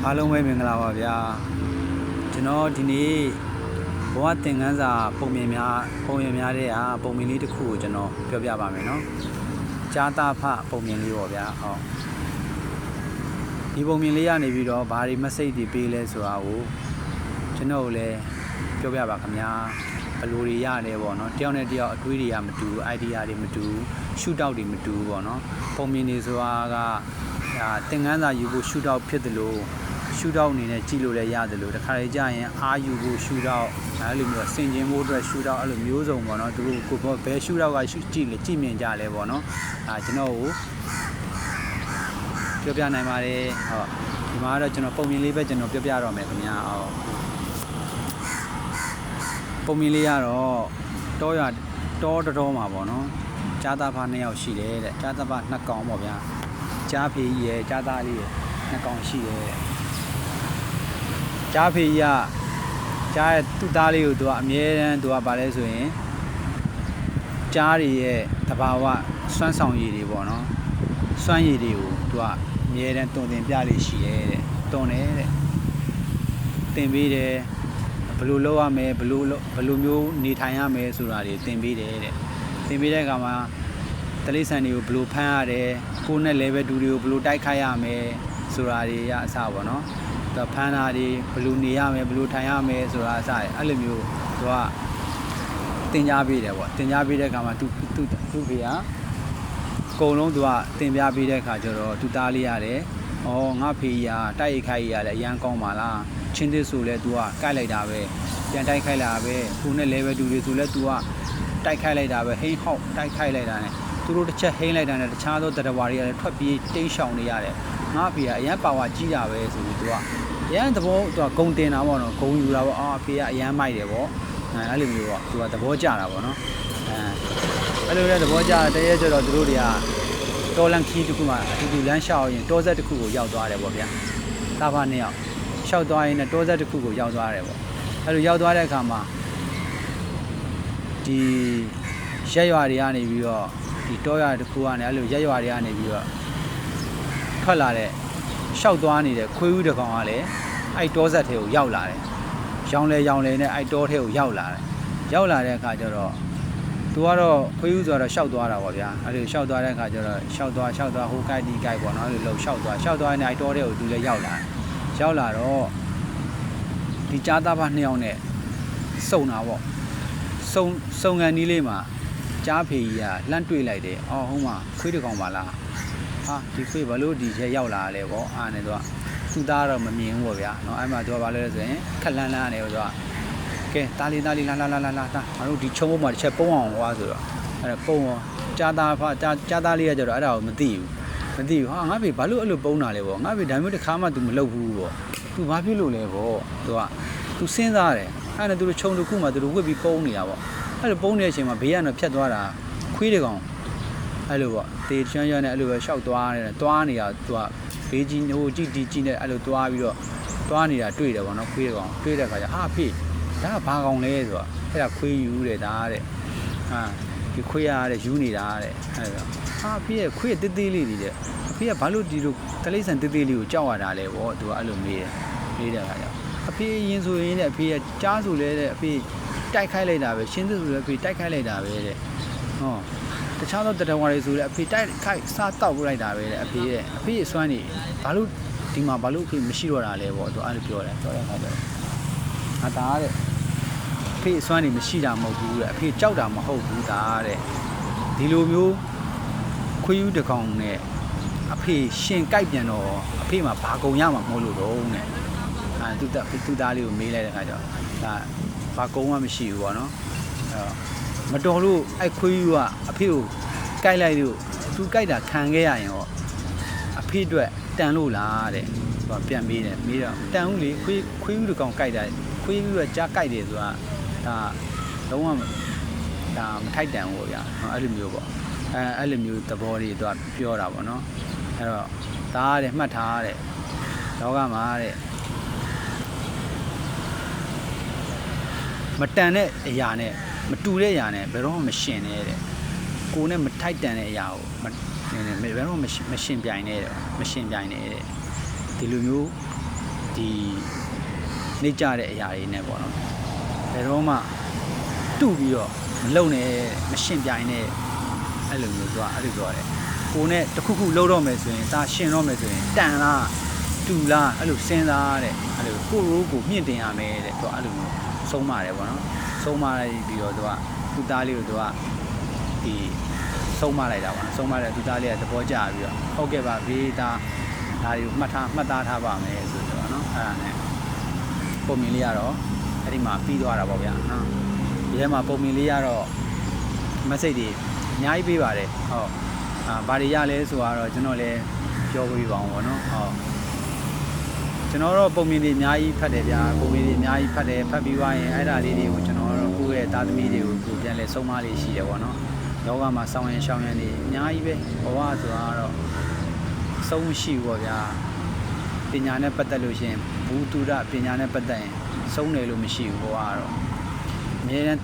အားလုံးပဲမင်္ဂလာပါဗျာကျွန်တော်ဒီနေ့ဘဝသင်ခန်းစာပုံမြင်များတဲ့ပုံမြင်လေးတစ်ခုကိုကျွန်တော်ပြောပြပါမယ်နော်ကြားသားဖပုံမြင်လေးပေါ့ဗျာဟုတ်ဒီပုံမြင်လေးကနေပြီးတော့ဘာတွေ message တွေပေးလဲဆိုတာကိုကျွန်တော်လည်းပြောပြပါခင်ဗျာဘယ်လိုတွေရတယ်ပေါ့နော်တယောက်နဲ့တယောက်အတွေးတွေကမတူ idea တွေမတူ shoot out တွေမတူပေါ့နော်ပုံမြင်နေဆိုတာကသင်ခန်းစာယူဖို့ shoot out ဖြစ်တယ်လို့ရှူတောက်အနေနဲ့ကြည့်လို့လည်းရတယ်လို့တခါလေကြာရင်အာယူဖို့ရှူတောက်အဲ့လိုမျိုးဆင်ကျင်ဖို့အတွက်ရှူတောက်အဲ့လိုမျိုးစုံပေါ့နော်သူတို့ကိုဘယ်ရှူတောက်ကကြည့်မြင်ကြလဲပေါ့နော်ကျွန်တော်ကိုပြောပြနိုင်ပါတယ်ဟုတ်ဒီမှာတော့ကျွန်တော်ပုံမြင်လေးပဲကျွန်တော်ပြောပြတော့မယ်ခင်ဗျာဟုတ်ပုံမြင်လေးကတော့တောတော်မှာပေါ့နော်ကြားသားဖား2ယောက်ရှိတယ်တဲ့ကြားသားဖား2ကောင်ပေါ့ဗျာကြားဖေးကြီးရယ်ကြားသားလေးရယ်2ကောင်ရှိတယ်ကြားဖေးကြီးကကြားရဲ့သူ့သားလေးကိုသူကအမြဲတမ်းသူကဗာလဲဆိုရင်ကြားတွေရဲ့တဘာဝစွမ်းဆောင်ရည်တွေပေါ့နော်စွမ်းရည်တွေကိုသူကအမြဲတမ်းတုံသင်ပြလေးရှိရဲတဲ့တုံတယ်တဲ့သင်ပေးတယ်ဘယ်လိုလုပ်ရမလဲဘယ်လိုမျိုးနေထိုင်ရမယ်ဆိုတာတွေသင်ပေးတယ်တဲ့သင်ပေးတဲ့အခါမှာတလိษံတွေကိုဘယ်လိုဖမ်းရတယ်ကိုယ်နဲ့ level 2တွေကိုဘယ်လိုတိုက်ခိုက်ရမယ်ဆိုတာတွေအစပေါ့နော်ဖမ်းတာတွေဘယ်လိုနေရမယ်ဘယ်လိုထိုင်ရမယ်ဆိုတာအစအဲ့လိုမျိုးသူကသင်ကြားပေးတယ်ပေါ့သင်ကြားပေးတဲ့အခါမှာသူဖေကအကုန်လုံးသူကသင်ပြပေးတဲ့အခါကျတော့သူသားလေးရတယ်ဩငါဖေကြီးကတိုက်ရိုက်ခိုက်ကြီးရတယ်အရန်ကောင်းပါလားချင်းသစ်ဆိုလဲသူကကိုက်လိုက်တာပဲပြန်တိုက်ခိုက်လာပဲကိုနဲ့ level 2တွေဆိုလဲသူကတိုက်ခိုက်လိုက်တာပဲဟိန်းဟောက်တိုက်ခိုက်လိုက်တာနဲ့သူတို့တစ်ချက်ဟိန်းလိုက်တာနဲ့တခြားသောတရဝါတွေကလည်းထွက်ပြေးတိမ်းရှောင်နေရတယ်ငါဖေကအရန်ပါဝါကြီးတာပဲဆိုပြီးသူကအရန်သဘောသူကဂုံတင်တာပေါ့နော်ဂုံယူတာပေါ့အဖေကအရန်မိုက်တယ်ပေါ့အဲ့လိုမျိုးပေါ့သူကသဘောကျတာပေါ့နော်အဲ့လိုလည်းသဘောကျတည်းရဲ့ကျတော့သူတို့တွေကတော်လန်ခီးတစ်ခုမှအတူတူလမ်းလျှောက်ရင်တောဆက်တစ်ခုကိုရောက်သွားတယ်ပေါ့ဗျာတာဖာ2ယောက်လျှောက်သွားရင်တောဆက်တစ်ခုကိုရောက်သွားတယ်ပေါ့အဲ့လိုရောက်သွားတဲ့အခါမှာဒီရက်ရွာတွေကနေပြီးတော့ဒီတောရွာတစ်ခုကနေအဲ့လိုရက်ရွာတွေကနေပြီးတော့ထွက်လာတဲ့ရှောက်သွားနေတဲ့ခွေးဦးတစ်ကောင်ကလည်းအဲ့တောဆက်ထဲကိုရောက်လာတယ်ရောင်လေနဲ့အဲ့တောထဲကိုရောက်လာတယ်ရောက်လာတဲ့အခါကျတော့သူကတော့ခွေးဦးဆိုတော့ရှောက်သွားတာပေါ့ဗျာအဲ့လိုရှောက်သွားတဲ့အခါကျတော့ရှောက်သွားဟိုကိုက်ဒီကိုက်ပေါ့နော်အဲ့လိုလှုပ်ရှောက်သွားနေအဲ့တောထဲကိုသူလည်းရောက်လာတော့ဒီကြားသားဖား2ယောက်နဲ့စုံတာပေါ့စုံကန်နီးလေးမှာကြားဖေကြီးကလှမ်းတွေ့လိုက်တယ်အော်ဟုတ်မှာခွေးတစ်ကောင်ပါလားဟာဒီခွေးဘာလို့ဒီရဲရောက်လာလဲပေါ့အားနေတော့သူ့သားတော့မမြင်ဘူးပေါ့ဗျာเนาะအဲ့မှာသူကဘာလဲဆိုရင်ခက်လန်းနေတော့သူကကဲတားလေးလာငါတို့ဒီချုံပေါ်မှာတစ်ချက်ပုံအောင်ဟွာဆိုတော့အဲ့ဒါပုံရောကြားသားလေးကကျတော့အဲ့ဒါကိုမသိဘူးဟာငါဖေဘာလို့အဲ့လိုပုံတာလဲပေါ့ငါဖေဒါမျိုးတစ်ခါမှ तू မလုပ်ဘူးပေါ့ तू ဘာဖြစ်လို့လဲပေါ့तूစဉ်းစားတယ်အဲ့ဒါ तू ချုံတစ်ခုမှ तू ဝစ်ပြီးပုံနေတာပေါ့အဲ့လိုပုံနေတဲ့အချိန်မှာဘေးကတော့ဖြတ်သွားတာခွေးတကောင်အဲ့လိုပေါ့တေချမ်းနဲ့အဲ့လိုပဲရှောက်သွားနေတာ तू ကဘေးကြီးဟိုကြည့်ဒီကြည့်နဲ့အဲ့လိုသွားပြီးတော့သွားနေတာတွေ့တယ်ပေါ့နော်ခွေးတကောင်တွေ့တဲ့အခါကျဟာဖေဒါကဘာကောင်လဲဆိုတော့အဲ့ဒါခွေးယူတယ်ဒါတဲ့ဟာဒီခွေးရတဲ့ယူနေတာတဲ့အဲ့ဒါဟာဖေရဲ့ခွေးတေးသေးလေးတွေတဲ့အဖေကဘာလို့ဒီလိုတလိษံတေးသေးလေးကိုကြောက်ရတာလဲပေါ့ तू ကအဲ့လိုမေးတဲ့အခါကျအဖေရင်ဆိုရင်တဲ့အဖေကကြားဆိုလဲတဲ့အဖေတိုက်ခိုက်လိုက်တာပဲရှင်းသစ်ဆိုလဲအဖေတိုက်ခိုက်လိုက်တာပဲတဲ့ဟောတခြားသောတရဝါတွေဆိုလဲအဖေတိုက်ခိုက်စားတောက်လိုက်တာပဲတဲ့အဖေရဲ့စွမ်းနေဘာလို့ဒီမှာဘာလို့အဖေမရှိတော့တာလဲပေါ့ तू အဲ့လိုပြောတဲ့အခါကျတော့ငါသားတဲ့အဖေစွမ်းနေမရှိတာမဟုတ်ဘူးတဲ့အဖေကြောက်တာမဟုတ်ဘူးသားတဲ့ဒီလိုမျိုးခွေးယူတစ်ကောင်နဲ့အဖေရှင်ကြိုက်ပြန်တော့အဖေမှာဘာကုန်ရမှာမဟုတ်လို့တော့နဲ့သူ့သားလေးကိုမေးလိုက်တဲ့အခါကျတော့ဒါဘာကုန်းမှမရှိဘူးပေါ့နော်မတော်လို့အဲ့ခွေးယူကအဖေကိုကြိုက်လိုက်လို့သူကြိုက်တာခံခဲ့ရရင်ဟောအဖေအတွက်တန်လို့လားတဲ့သူကပြန်မေးတယ်မေးတော့တန်ဦးလေခွေးယူတစ်ကောင်ကြိုက်တာခွေးယူကကြားကြိုက်တယ်ဆိုတာဒါလုံးဝဒါမထိုက်တန်ဘူးဗျာအဲ့လိုမျိုးပေါ့အဲ့လိုမျိုးသဘောတွေသူကပြောတာပေါ့နော်အဲ့တော့ဒါတဲ့မှတ်ထားတဲ့လောကမှာတဲ့မတန်တဲ့အရာနဲ့မတူတဲ့အရာနဲ့ဘယ်တော့မှမရှင်နေတဲ့ကိုနဲ့မထိုက်တန်တဲ့အရာကိုဘယ်တော့မှမရှင်ပြိုင်နေတဲ့ဒီလိုမျိုး ဒီနေကြတဲ့အရာတွေနဲ့ပေါ့နော်ဘယ်တော့မှတူပြီးတော့မလုံနဲ့မရှင်းပြိုင်နဲ့အဲ့လိုမျိုးသူကအဲ့လိုပြောတယ်ကိုနဲ့တခုခုလှုပ်တော့မယ်ဆိုရင်ဒါရှင်းတော့မယ်ဆိုရင်တန်လားတူလားအဲ့လိုစဉ်းစားတဲ့အဲ့လိုကိုရိုးကိုမြင့်တင်ရမယ်တဲ့သူကအဲ့လိုမျိုးဆုံးမတယ်ပေါ့နော်ဆုံးမလိုက်ပြီးတော့သူကသူ့သားလေးကိုသူကဒီဆုံးမလိုက်တာပေါ့ဆုံးမလိုက်သူ့သားလေးကသဘောကျပြီးတော့ဟုတ်ကဲ့ပါဘေးသားဒါတွေကိုမှတ်သားထားပါမယ်ဆိုတော့နော်အဲ့ဒါနဲ့ပုံမြင်လေးကတော့အဲ့ဒီမှာပြီးသွားတာပေါ့ဗျာနော်ဒီထဲမှာပုံမြင်လေးကတော့ message တွေအများကြီးပေးပါတယ်ဟုတ်ဘာတွေရလဲဆိုတော့ကျွန်တော်လည်းပြောပြပါအောင်ပေါ့နော်ဟုတ်ကျွန်တော်တော့ပုံမြင်တွေအများကြီးဖတ်တယ်ဗျာပုံမြင်တွေအများကြီးဖတ်တယ်ဖတ်ပြီးသွားရင်အဲ့ဒါလေးတွေကိုကျွန်တော်တို့ကိုယ့်ရဲ့သားသမီးတွေကိုကိုပြန်လဲဆုံးမလေးရှိတယ်ပေါ့နော်ယောဂမှာစောင်းရင်ရှောင်းရံနေအများကြီးပဲဘဝဆိုတာကတော့ဆုံးမရှိဘူးပေါ့ဗျာပညာနဲ့ပတ်သက်လို့ရှိရင်ဘူတုဒပညာနဲ့ပတ်သက်ရင်ဆုံးတယ်လို့မရှိဘူးဘဝကတော့အများ